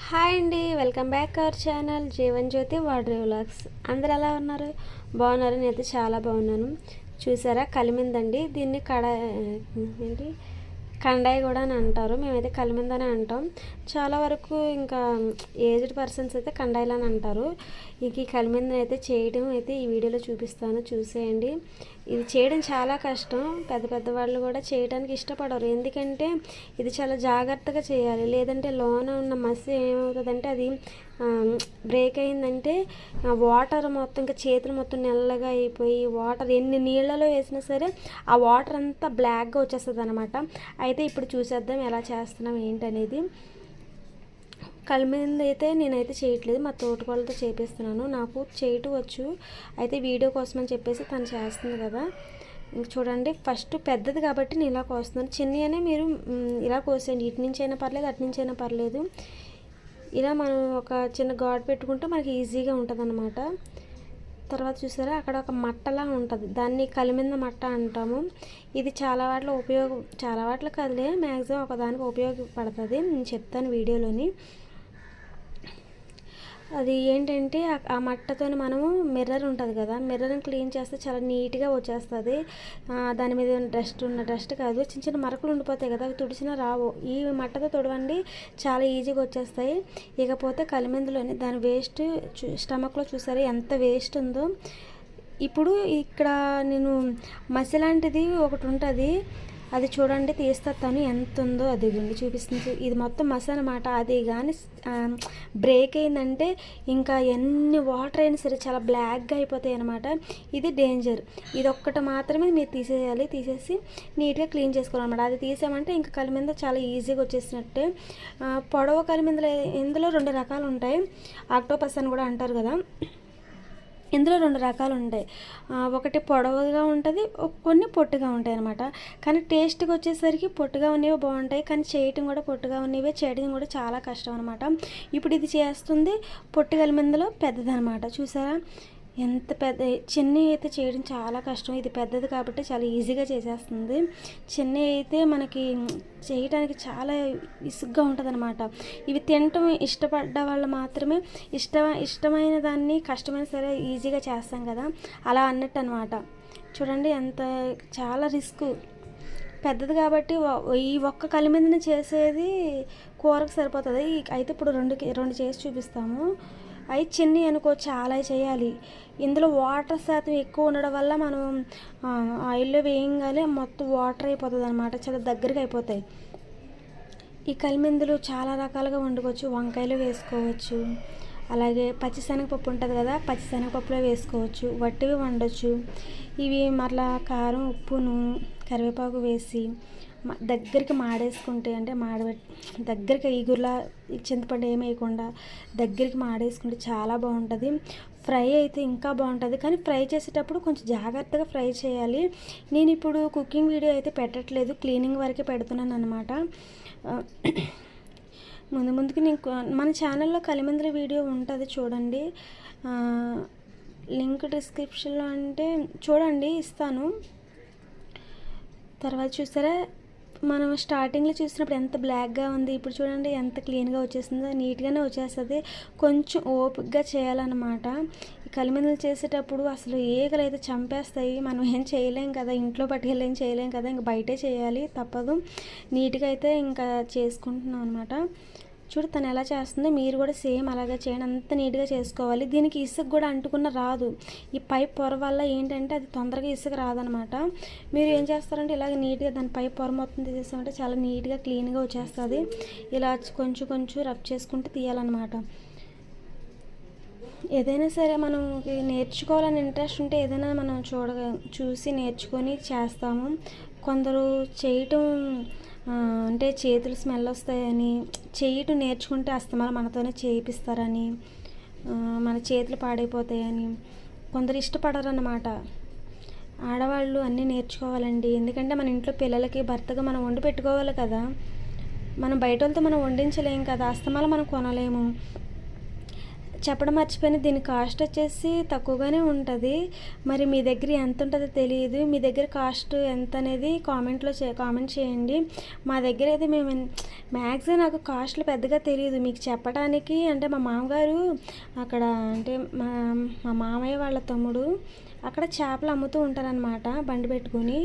Hi అండి, welcome back our channel Jeevan Jyothi Vadri vlogs. అందరు ఎలా ఉన్నారు? బాగున్నారు? నేనైతే చాలా బాగున్నాను. చూసారా, కలిమిందండి. దీన్ని ఏంటి కండాయి కూడా అని అంటారు. మేమైతే కలిమిందని అంటాం. చాలా వరకు ఇంకా ఏజ్డ్ పర్సన్స్ అయితే కండాయిలు అని అంటారు. ఇంక ఈ కలిమిందని అయితే చేయడం అయితే ఈ వీడియోలో చూపిస్తాను, చూసేయండి. ఇది చేయడం చాలా కష్టం. పెద్ద పెద్ద వాళ్ళు కూడా చేయడానికి ఇష్టపడరు, ఎందుకంటే ఇది చాలా జాగ్రత్తగా చేయాలి. లేదంటే లోన ఉన్న మసి ఏమవుతుందంటే అది బ్రేక్ అయిందంటే వాటర్ మొత్తం ఇంకా చేతులు మొత్తం నల్లగా అయిపోయి వాటర్ ఎన్ని నీళ్ళలో వేసినా సరే ఆ వాటర్ అంతా బ్లాక్గా వచ్చేస్తుంది అనమాట. అయితే ఇప్పుడు చూసేద్దాం ఎలా చేస్తున్నాం ఏంటనేది. కలిమింద అయితే నేనైతే చేయట్లేదు, మా తోటకోళ్ళతో చేపిస్తున్నాను. నాకు చేయటం వచ్చు, అయితే వీడియో కోసం అని చెప్పేసి తను చేస్తుంది కదా. ఇంక చూడండి, ఫస్ట్ పెద్దది కాబట్టి నేను ఇలా కోస్తున్నాను. చిన్నగానే మీరు ఇలా కోసేయండి, ఇటు నుంచి అయినా పర్లేదు అటు నుంచి అయినా పర్లేదు. ఇలా మనం ఒక చిన్న ఘాట్ పెట్టుకుంటే మనకి ఈజీగా ఉంటుంది అన్నమాట. తర్వాత చూసారా, అక్కడ ఒక మట్టలా ఉంటుంది, దాన్ని కలిమింద మట్ట అంటాము. ఇది చాలా వాటిలో కదిలే మ్యాక్సిమం ఒకదానికి ఉపయోగపడుతుంది. నేను చెప్తాను వీడియోలోని. అది ఏంటంటే ఆ మట్టతో మనము మిర్రర్ ఉంటుంది కదా, మిర్రర్ని క్లీన్ చేస్తే చాలా నీట్గా వచ్చేస్తుంది. దాని మీద డస్ట్ కాదు, చిన్న చిన్న మరకలు ఉండిపోతాయి కదా, అవి తుడిచినా రావు. ఈ మట్టతో తుడవండి, చాలా ఈజీగా వచ్చేస్తాయి. ఇకపోతే కలిమిందులోని దాని వేస్ట్ స్టమక్లో చూసారా ఎంత వేస్ట్ ఉందో. ఇప్పుడు ఇక్కడ నేను మసి లాంటిది ఒకటి ఉంటుంది, అది చూడండి తీస్తాను ఎంత ఉందో. అది చూపిస్తుంది, ఇది మొత్తం మసి అనమాట. అది కానీ బ్రేక్ అయిందంటే ఇంకా ఎన్ని వాటర్ అయినా సరే చాలా బ్లాక్గా అయిపోతాయి అనమాట. ఇది డేంజర్. ఇది ఒక్కటి మాత్రమే మీరు తీసేయాలి, తీసేసి నీట్గా క్లీన్ చేసుకోవాలన్నమాట. అది తీసామంటే ఇంకా కలిమింద చాలా ఈజీగా వచ్చేసినట్టే. పొడవ కలిమిందలు ఇందులో 2 రకాలు ఉంటాయి, ఆక్టోపస్ అని కూడా అంటారు కదా. ఇందులో 2 రకాలు ఉంటాయి, ఒకటి పొడవుగా ఉంటుంది, కొన్ని పొట్టుగా ఉంటాయి అనమాట. కానీ టేస్ట్కి వచ్చేసరికి పొట్టుగా ఉన్నవి బాగుంటాయి, కానీ చేయటం కూడా పొట్టుగా ఉన్నవే చేయడం కూడా చాలా కష్టం అనమాట. ఇప్పుడు ఇది చేస్తుంది పొట్టు కలిమిందలో పెద్దదనమాట. చూసారా ఎంత పెద్ద. చిన్నవి అయితే చేయడం చాలా కష్టం, ఇది పెద్దది కాబట్టి చాలా ఈజీగా చేసేస్తుంది. చిన్నవి అయితే మనకి చేయడానికి చాలా విసుగ్గా ఉంటుంది అనమాట. ఇవి తినటం ఇష్టపడ్డ వాళ్ళు మాత్రమే ఇష్టమైన దాన్ని కష్టమైన సరే ఈజీగా చేస్తాం కదా, అలా అన్నట్టు అనమాట. చూడండి ఎంత చాలా రిస్క్. పెద్దది కాబట్టి ఈ ఒక్క కలిమిందని చేసేది కూరకు సరిపోతుంది. అయితే ఇప్పుడు రెండు చేసి చూపిస్తాము. అవి చిన్ని అనుకో చాలా చేయాలి. ఇందులో వాటర్ శాతం ఎక్కువ ఉండడం వల్ల మనం ఆయిల్లో వేయంగానే మొత్తం వాటర్ అయిపోతుంది అనమాట, చాలా దగ్గరగా అయిపోతాయి. ఈ కలిమిందులు చాలా రకాలుగా వండుకోవచ్చు. వంకాయలు వేసుకోవచ్చు, అలాగే పచ్చిశనగపప్పు ఉంటుంది కదా, పచ్చిశనగపప్పులో వేసుకోవచ్చు, వట్టివి వండొచ్చు. ఇవి మరలా కారం, ఉప్పును, కరివేపాకు వేసి దగ్గరికి మాడేసుకుంటే, అంటే దగ్గరికి ఈగుర్లా చింతపండు ఏమి వేయకుండా దగ్గరికి మాడేసుకుంటే చాలా బాగుంటుంది. ఫ్రై అయితే ఇంకా బాగుంటుంది, కానీ ఫ్రై చేసేటప్పుడు కొంచెం జాగ్రత్తగా ఫ్రై చేయాలి. నేను ఇప్పుడు కుకింగ్ వీడియో అయితే పెట్టట్లేదు, క్లీనింగ్ వరకే పెడుతున్నాను అనమాట. ముందుకి నేను మన ఛానల్లో కలిమిందల వీడియో ఉంటుంది చూడండి, లింక్ డిస్క్రిప్షన్లో అంటే చూడండి ఇస్తాను. తర్వాత చూసారా, మనం స్టార్టింగ్లో చూసినప్పుడు ఎంత బ్లాక్గా ఉంది, ఇప్పుడు చూడండి ఎంత క్లీన్గా వచ్చేసిందో, నీట్గానే వచ్చేస్తుంది. కొంచెం ఓపికగా చేయాలన్నమాట. ఈ కలిమిందలు చేసేటప్పుడు అసలు ఈగలు అయితే చంపేస్తాయి, మనం ఏం చేయలేం కదా, ఇంట్లో పట్టుకెళ్ళి ఏం చేయలేం కదా, ఇంక బయటే చేయాలి, తప్పదు. నీట్గా అయితే ఇంకా చేసుకుంటున్నాం అనమాట. చూడు తను ఎలా చేస్తుందో, మీరు కూడా సేమ్ అలాగే చేయండి, అంత నీట్గా చేసుకోవాలి. దీనికి ఇసుక కూడా అంటుకున్న రాదు, ఈ పైప్ పొర వల్ల ఏంటంటే అది తొందరగా ఇసుక రాదనమాట. మీరు ఏం చేస్తారంటే ఇలాగ నీట్గా దాని పైప్ పొర మొత్తం తీసేస్తామంటే చాలా నీట్గా క్లీన్గా వచ్చేస్తుంది. ఇలా కొంచెం కొంచెం రబ్ చేసుకుంటూ తీయాలన్నమాట. ఏదైనా సరే మనం నేర్చుకోవాలని ఇంట్రెస్ట్ ఉంటే ఏదైనా మనం చూసి నేర్చుకొని చేస్తాము. కొందరు చేయటం అంటే చేతులు స్మెల్ వస్తాయని, చేయటం నేర్చుకుంటే అస్తమానం మనతోనే చేయిస్తారని, మన చేతులు పాడైపోతాయని కొందరు ఇష్టపడరు అన్నమాట. ఆడవాళ్ళు అన్నీ నేర్చుకోవాలండి, ఎందుకంటే మన ఇంట్లో పిల్లలకి భర్తగా మనం వండి పెట్టుకోవాలి కదా, మనం బయట వాళ్ళతో మనం వండించలేం కదా, అస్తమానం మనం కొనలేము. చెప్పడం మర్చిపోయిన, దీని కాస్ట్ వచ్చేసి తక్కువగానే ఉంటుంది. మరి మీ దగ్గర ఎంత ఉంటుందో తెలియదు. మీ దగ్గర కాస్ట్ ఎంత అనేది కామెంట్ చేయండి. మా దగ్గర అయితే మేము మ్యాక్సిమం నాకు కాస్ట్లు పెద్దగా తెలియదు మీకు చెప్పడానికి. అంటే మా మామగారు అక్కడ, అంటే మా మామయ్య వాళ్ళ తమ్ముడు అక్కడ చేపలు అమ్ముతూ ఉంటారనమాట బండి పెట్టుకుని.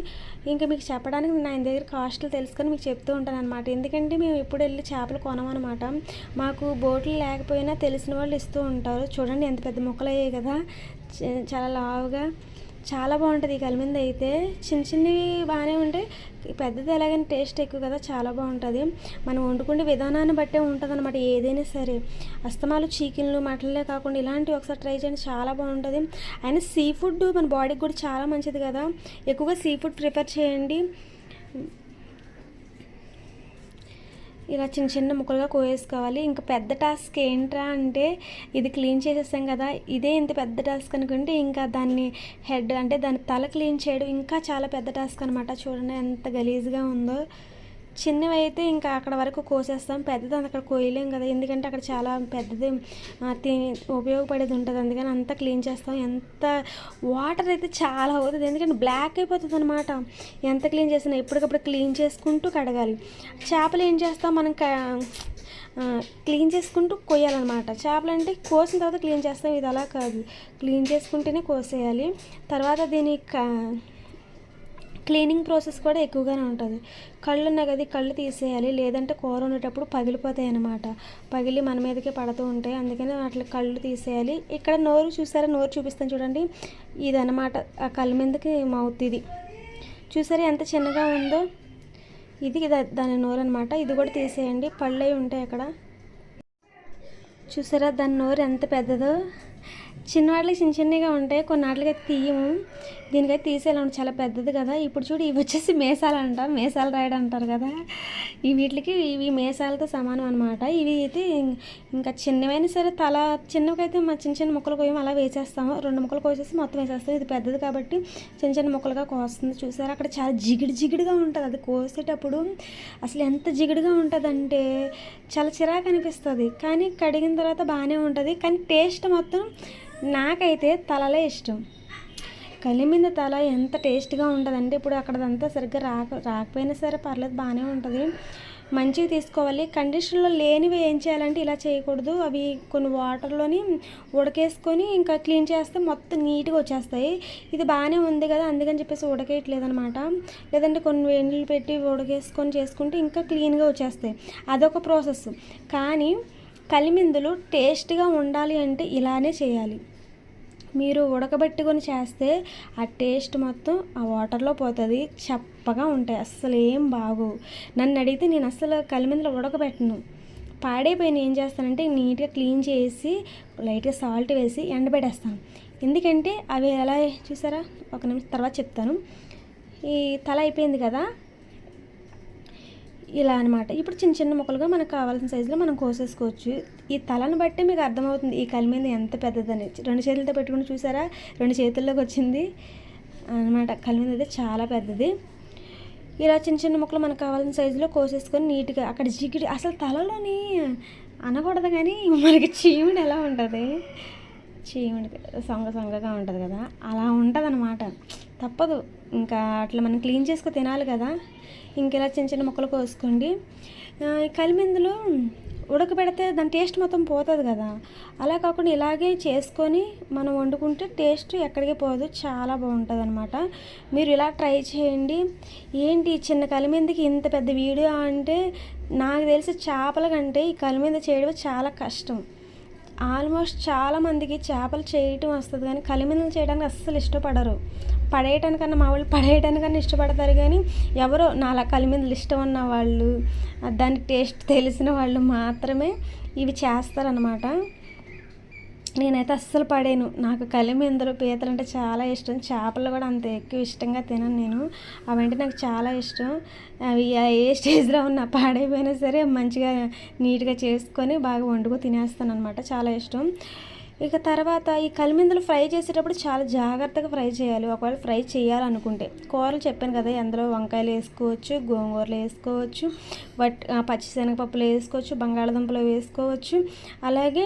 ఇంకా మీకు చెప్పడానికి నేను ఆయన దగ్గర కాస్ట్లు తెలుసుకొని మీకు చెప్తూ ఉంటాను అనమాట. ఎందుకంటే మేము ఎప్పుడు వెళ్ళి చేపలు కొనమనమాట. మాకు బోట్లు లేకపోయినా తెలిసిన వాళ్ళు ఇస్తూ ఉంటారు. చూడండి ఎంత పెద్ద ముక్కలు అయ్యాయి కదా, చాలా లావుగా, చాలా బాగుంటుంది ఈ కలిమింద అయితే. చిన్న చిన్నవి బాగానే ఉంటాయి, పెద్దది ఎలాగైనా టేస్ట్ ఎక్కువ కదా, చాలా బాగుంటుంది. మనం వండుకునే విధానాన్ని బట్టే ఉంటుంది అనమాట ఏదైనా సరే. అస్తమాలు చికెన్లు మటన్లే కాకుండా ఇలాంటివి ఒకసారి ట్రై చేయండి, చాలా బాగుంటుంది. అయినా సీ ఫుడ్ మన బాడీకి కూడా చాలా మంచిది కదా, ఎక్కువగా సీ ఫుడ్ ప్రిఫర్ చేయండి. ఇలా చిన్న చిన్న ముక్కలుగా కోసేసుకోవాలి. ఇంకా పెద్ద టాస్క్ ఏంట్రా అంటే, ఇది క్లీన్ చేసేసాం కదా, ఇదే ఇంత పెద్ద టాస్క్ అనుకుంటే ఇంకా దాన్ని హెడ్, అంటే దాని తల క్లీన్ చేయడం ఇంకా చాలా పెద్ద టాస్క్ అనమాట. చూడండి ఎంత గలీజ్గా ఉందో. చిన్నవి అయితే ఇంకా అక్కడ వరకు కోసేస్తాం, పెద్దది అక్కడ కోయలేం కదా, ఎందుకంటే అక్కడ చాలా పెద్దది ఉపయోగపడేది ఉంటుంది. అందుకని అంతా క్లీన్ చేస్తాం. ఎంత వాటర్ అయితే చాలా అవుతుంది, ఎందుకంటే బ్లాక్ అయిపోతుంది అనమాట ఎంత క్లీన్ చేసినా. ఎప్పటికప్పుడు క్లీన్ చేసుకుంటూ కడగాలి. చేపలు ఏం చేస్తాం మనం, క్లీన్ చేసుకుంటూ కొయ్యాలన్నమాట. చేపలు అంటే కోసిన తర్వాత క్లీన్ చేస్తాం, ఇది అలా కాదు, క్లీన్ చేసుకుంటేనే కోసేయాలి. తర్వాత దీని క్లీనింగ్ ప్రాసెస్ కూడా ఎక్కువగానే ఉంటుంది. కళ్ళు ఉన్నాయి కదా, కళ్ళు తీసేయాలి, లేదంటే కూర ఉండేటప్పుడు పగిలిపోతాయి అన్నమాట. పగిలి మన మీదకే పడుతూ ఉంటాయి, అందుకని అట్లా కళ్ళు తీసేయాలి. ఇక్కడ నోరు చూసారా, నోరు చూపిస్తాను చూడండి, ఇదన్నమాట ఆ కళ్ళ మీదకి మౌత్. ఇది చూసారా ఎంత చిన్నగా ఉందో, ఇది దాని నోరు అనమాట. ఇది కూడా తీసేయండి, పళ్ళు అవి ఉంటాయి అక్కడ. చూసారా దాని నోరు ఎంత పెద్దదో. చిన్నవాటికి చిన్న చిన్నగా ఉంటాయి, కొన్నాటికి అయితే తీయము, దీనికైతే తీసేలా ఉంటుంది, చాలా పెద్దది కదా. ఇప్పుడు చూడు, ఇవి వచ్చేసి మేసాలు అంట, మేసాలు రాయడం అంటారు కదా, ఇవి మేసాలతో సమానం అనమాట. ఇవి అయితే ఇంకా చిన్నవైనా సరే, తల చిన్నకైతే మా చిన్న చిన్న ముక్కలు కోయము, అలా వేసేస్తాము. 2 ముక్కలు కోసేసి మొత్తం వేసేస్తాం. ఇది పెద్దది కాబట్టి చిన్న చిన్న ముక్కలుగా కోస్తుంది. చూసారా అక్కడ చాలా జిగిడిగా ఉంటుంది, అది కోసేటప్పుడు అసలు ఎంత జిగిడిగా ఉంటుందంటే చాలా చిరాకు అనిపిస్తుంది. కానీ కడిగిన తర్వాత బాగానే ఉంటుంది, కానీ టేస్ట్ మాత్రం నాకైతే తలలే ఇష్టం. కలిమింద తల ఎంత టేస్ట్గా ఉంటుందంటే, ఇప్పుడు అక్కడంతా సరిగ్గా రాకపోయినా సరే పర్లేదు, బాగానే ఉంటుంది. మంచివి తీసుకోవాలి. కండిషన్లో లేనివి ఏం చేయాలంటే ఇలా చేయకూడదు, అవి కొన్ని వాటర్లోని ఉడకేసుకొని ఇంకా క్లీన్ చేస్తే మొత్తం నీట్గా వచ్చేస్తాయి. ఇది బాగానే ఉంది కదా, అందుకని చెప్పేసి ఉడకేయట్లేదనమాట. లేదంటే కొన్ని వేడిలు పెట్టి ఉడకేసుకొని చేసుకుంటే ఇంకా క్లీన్గా వచ్చేస్తాయి, అదొక ప్రాసెస్. కానీ కలిమిందులు టేస్ట్గా ఉండాలి అంటే ఇలానే చేయాలి. మీరు ఉడకబెట్టుకొని చేస్తే ఆ టేస్ట్ మొత్తం ఆ వాటర్లో పోతుంది, చప్పగా ఉంటాయి, అస్సలు ఏం బాగోవు. నన్ను అడిగితే నేను అస్సలు కలిమిందులు ఉడకబెట్టను, పాడైపోయిన ఏం చేస్తానంటే నీట్గా క్లీన్ చేసి లైట్గా సాల్ట్ వేసి ఎండబెట్టేస్తాను. ఎందుకంటే అవి ఎలా, చూసారా ఒక నిమిషం తర్వాత చెప్తాను. ఈ తల అయిపోయింది కదా, ఇలా అనమాట. ఇప్పుడు చిన్న చిన్న ముక్కలుగా మనకు కావాల్సిన సైజులో మనం కోసేసుకోవచ్చు. ఈ తలను బట్టి మీకు అర్థమవుతుంది ఈ కలిమింద ఎంత పెద్దదని. 2 చేతులతో పెట్టుకుని చూసారా, 2 చేతుల్లోకి వచ్చింది అనమాట. కలిమింద అయితే చాలా పెద్దది. ఇలా చిన్న చిన్న ముక్కలు మనకు కావాల్సిన సైజులో కోసేసుకొని నీట్గా అక్కడ జిగిడి, అసలు తలలోని అనకూడదు కానీ మనకి చీముడు ఎలా ఉంటుంది, చీముడు సొంగగా ఉంటుంది కదా, అలా ఉంటుంది అనమాట. తప్పదు, ఇంకా అట్లా మనం క్లీన్ చేసుకొని తినాలి కదా. ఇంకెలా చిన్న చిన్న ముక్కలు కోసుకోండి. ఈ కలిమిందులో ఉడకబెడితే దాని టేస్ట్ మొత్తం పోతుంది కదా, అలా కాకుండా ఇలాగే చేసుకొని మనం వండుకుంటే టేస్ట్ ఎక్కడికి పోదు, చాలా బాగుంటుంది అనమాట. మీరు ఇలా ట్రై చేయండి. ఏంటి చిన్న కలిమిందకి ఇంత పెద్ద వీడియో అంటే, నాకు తెలిసి చేపల కంటే ఈ కలిమింద చేయడం చాలా కష్టం. ఆల్మోస్ట్ చాలామందికి చేపలు చేయటం వస్తుంది కానీ కలిమిందలు చేయడానికి అస్సలు ఇష్టపడరు. పడేయటానికన్నా మా వాళ్ళు పడేయటానికన్నా ఇష్టపడతారు, కానీ ఎవరో నాలా కలిమిందలు ఇష్టం ఉన్న వాళ్ళు, దాని టేస్ట్ తెలిసిన వాళ్ళు మాత్రమే ఇవి చేస్తారనమాట. నేనైతే అస్సలు పడేను, నాకు కలిమిందలు పీతలు అంటే చాలా ఇష్టం. చేపలు కూడా అంత ఎక్కువ ఇష్టంగా తినను నేను, అవంటే నాకు చాలా ఇష్టం. అవి ఏ స్టేజ్లో ఉన్నా పాడైపోయినా సరే మంచిగా నీట్గా చేసుకొని బాగా వండుకొని తినేస్తాను అనమాట, చాలా ఇష్టం. ఇక తర్వాత ఈ కలిమిందులు ఫ్రై చేసేటప్పుడు చాలా జాగ్రత్తగా ఫ్రై చేయాలి. ఒకవేళ ఫ్రై చేయాలనుకుంటే కూరలు చెప్పాను కదా, అందులో వంకాయలు వేసుకోవచ్చు, గోంగూరలు వేసుకోవచ్చు, పచ్చిశనగపప్పులు వేసుకోవచ్చు, బంగాళదుంపలు వేసుకోవచ్చు, అలాగే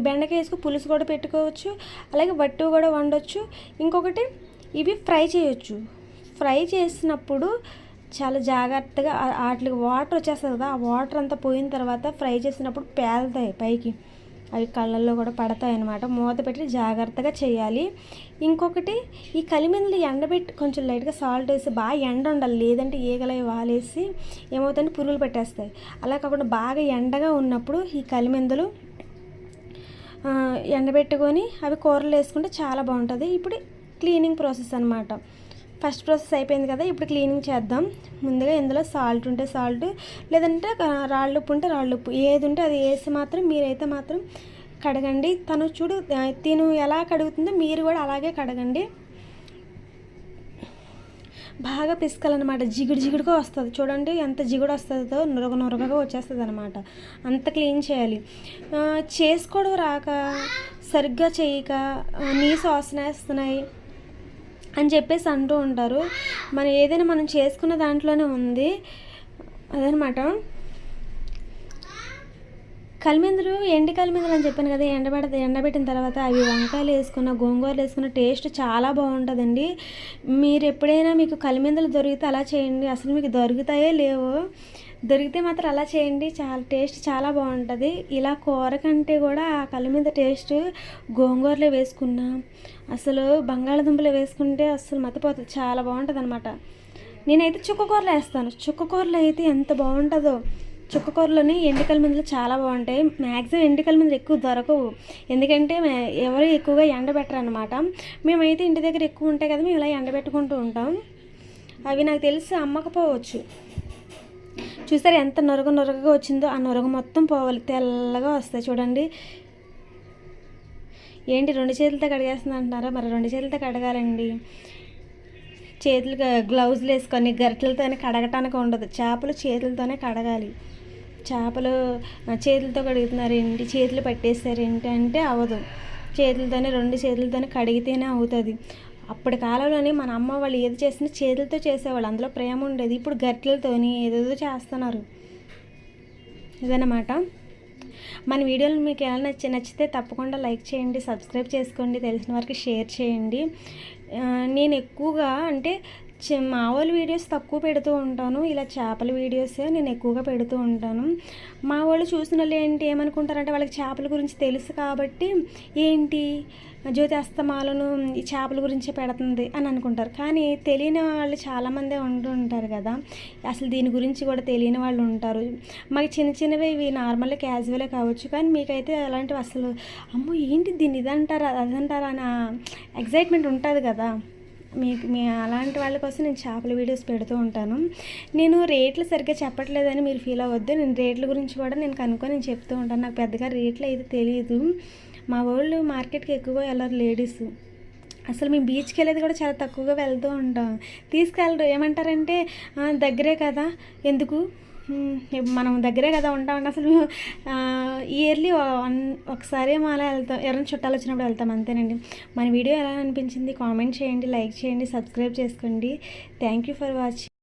బెండకాయ వేసుకు పులుసు కూడా పెట్టుకోవచ్చు, అలాగే వట్టు కూడా వండొచ్చు. ఇంకొకటి ఇవి ఫ్రై చేయొచ్చు. ఫ్రై చేసినప్పుడు చాలా జాగ్రత్తగా వాటికి వాటర్ వచ్చేస్తుంది కదా, ఆ వాటర్ అంతా పోయిన తర్వాత ఫ్రై చేసినప్పుడు పేలుతాయి పైకి, అవి కళ్ళల్లో కూడా పడతాయి అన్నమాట. మూత పెట్టి జాగ్రత్తగా చేయాలి. ఇంకొకటి ఈ కలిమిందులు ఎండబెట్టి కొంచెం లైట్గా సాల్ట్ వేసి బాగా ఎండ ఉండాలి, లేదంటే ఈగలవి వాలేసి ఏమవుతుందంటే పురుగులు పెట్టేస్తాయి. అలా కాకుండా బాగా ఎండగా ఉన్నప్పుడు ఈ కలిమిందులు ఎండబెట్టుకొని అవి కూరలు వేసుకుంటే చాలా బాగుంటుంది. ఇప్పుడు క్లీనింగ్ ప్రాసెస్ అనమాట. ఫస్ట్ ప్రాసెస్ అయిపోయింది కదా, ఇప్పుడు క్లీనింగ్ చేద్దాం. ముందుగా ఇందులో సాల్ట్ ఉంటే సాల్ట్, లేదంటే రాళ్ళుప్పు ఉంటే రాళ్ళుప్పు, ఏది ఉంటే అది వేసి మాత్రం మీరైతే మాత్రం కడగండి. తిను ఎలా కడుగుతుందో మీరు కూడా అలాగే కడగండి. బాగా పిసకాలన్నమాట, జిగుడుగా వస్తుంది. చూడండి ఎంత జిగుడు వస్తుందో, నురగగా వచ్చేస్తుంది అనమాట. అంత క్లీన్ చేయాలి. చేసుకోవడం రాక, సరిగ్గా చేయక నీసు వాసన వేస్తున్నాయి అని చెప్పేసి అంటూ ఉంటారు. ఏదైనా మనం చేసుకున్న దాంట్లోనే ఉంది అదనమాట. కలిమిందులు ఎండి కలిమిందులు అని చెప్పాను కదా, ఎండబెట్టిన తర్వాత అవి వంకాయలు వేసుకున్న, గోంగూరలు వేసుకున్న టేస్ట్ చాలా బాగుంటుందండి. మీరు ఎప్పుడైనా మీకు కలిమిందులు దొరికితే అలా చేయండి. అసలు మీకు దొరుకుతాయో లేవో, దొరికితే మాత్రం అలా చేయండి, టేస్ట్ చాలా బాగుంటుంది. ఇలా కూర కంటే కూడా ఆ కలిమింద టేస్ట్ గోంగూరలో వేసుకున్నా, అసలు బంగాళదుంపలు వేసుకుంటే అసలు మతిపోతుంది, చాలా బాగుంటుంది అనమాట. నేనైతే చుక్కకూరలో వేస్తాను. చుక్కకూరలో అయితే ఎంత బాగుంటుందో. చుక్కకూరలోని ఎండు కలిమిందులు చాలా బాగుంటాయి. మ్యాక్సిమం ఎండు కలిమిందులు ఎక్కువ దొరకవు, ఎందుకంటే ఎవరు ఎక్కువగా ఎండబెట్టరు అనమాట. మేమైతే ఇంటి దగ్గర ఎక్కువ ఉంటాయి కదా, మేము ఇలా ఎండబెట్టుకుంటూ ఉంటాం. అవి నాకు తెలిసి అమ్మకపోవచ్చు. చూసారు ఎంత నురగగా వచ్చిందో, ఆ నురగ మొత్తం పోవాలి, తెల్లగా వస్తాయి చూడండి. ఏంటి 2 చేతులతో కడిగేస్తుంది అంటున్నారా? మరి 2 చేతులతో కడగాలండి. చేతులు గ్లౌజులు వేసుకొని గరిటెలతోనే కడగటానికి ఉండదు. చేపలు చేతులతోనే కడగాలి. చేపలు చేతులతో కడుగుతున్నారేంటి, చేతులు పట్టేస్తారేంటి అంటే అవ్వదు. 2 చేతులతోనే కడిగితేనే అవుతుంది. అప్పటి కాలంలోని మన అమ్మ వాళ్ళు ఏది చేసినా చేతులతో చేసేవాళ్ళు, అందులో ప్రేమ ఉండేది. ఇప్పుడు గరిటెలతోని ఏదేదో చేస్తున్నారు. ఇదన్నమాట. మన వీడియోలు మీకు ఎలా నచ్చితే తప్పకుండా లైక్ చేయండి, సబ్స్క్రైబ్ చేసుకోండి, తెలిసిన వారికి షేర్ చేయండి. నేను ఎక్కువగా అంటే మామూలు వీడియోస్ తక్కువ పెడుతూ ఉంటాను, ఇలా చేపల వీడియోసే నేను ఎక్కువగా పెడుతూ ఉంటాను. మా వాళ్ళు చూసిన వాళ్ళు ఏమనుకుంటారంటే వాళ్ళకి చేపల గురించి తెలుసు కాబట్టి ఏంటి జ్యోతి అస్తమాలను ఈ చేపల గురించి పెడుతుంది అని అనుకుంటారు. కానీ తెలియని వాళ్ళు చాలామంది ఉంటూ ఉంటారు కదా, అసలు దీని గురించి కూడా తెలియని వాళ్ళు ఉంటారు. మాకు చిన్నవి ఇవి నార్మల్గా క్యాజువలే కావచ్చు, కానీ మీకైతే అలాంటివి అసలు అమ్మో ఏంటి దీన్ని ఇదంటారా అదంటారా అని ఎగ్జైట్మెంట్ ఉంటుంది కదా. మీ అలాంటి వాళ్ళ కోసం నేను చేపల వీడియోస్ పెడుతూ ఉంటాను. నేను రేట్లు సరిగ్గా చెప్పట్లేదని మీరు ఫీల్ అవ్వద్దు. నేను రేట్ల గురించి కూడా నేను కనుక్కొని నేను చెప్తూ ఉంటాను. నాకు పెద్దగా రేట్లు అయితే తెలియదు. మా వాళ్ళు మార్కెట్కి ఎక్కువగా వెళ్ళరు లేడీస్. అసలు మేము బీచ్కి వెళ్ళేది కూడా చాలా తక్కువగా వెళ్తూ ఉంటాం. తీసుకెళ్ళరు, ఏమంటారంటే దగ్గరే కదా ఎందుకు, మనం దగ్గరే కదా ఉంటామండి. అసలు ఇయర్లీ ఒకసారి అలా వెళ్తాం, ఎవరైనా చుట్టాలు వచ్చినప్పుడు వెళ్తాం, అంతేనండి. మన వీడియో ఎలా అనిపించింది కామెంట్ చేయండి, లైక్ చేయండి, సబ్స్క్రైబ్ చేసుకోండి. Thank you for watching.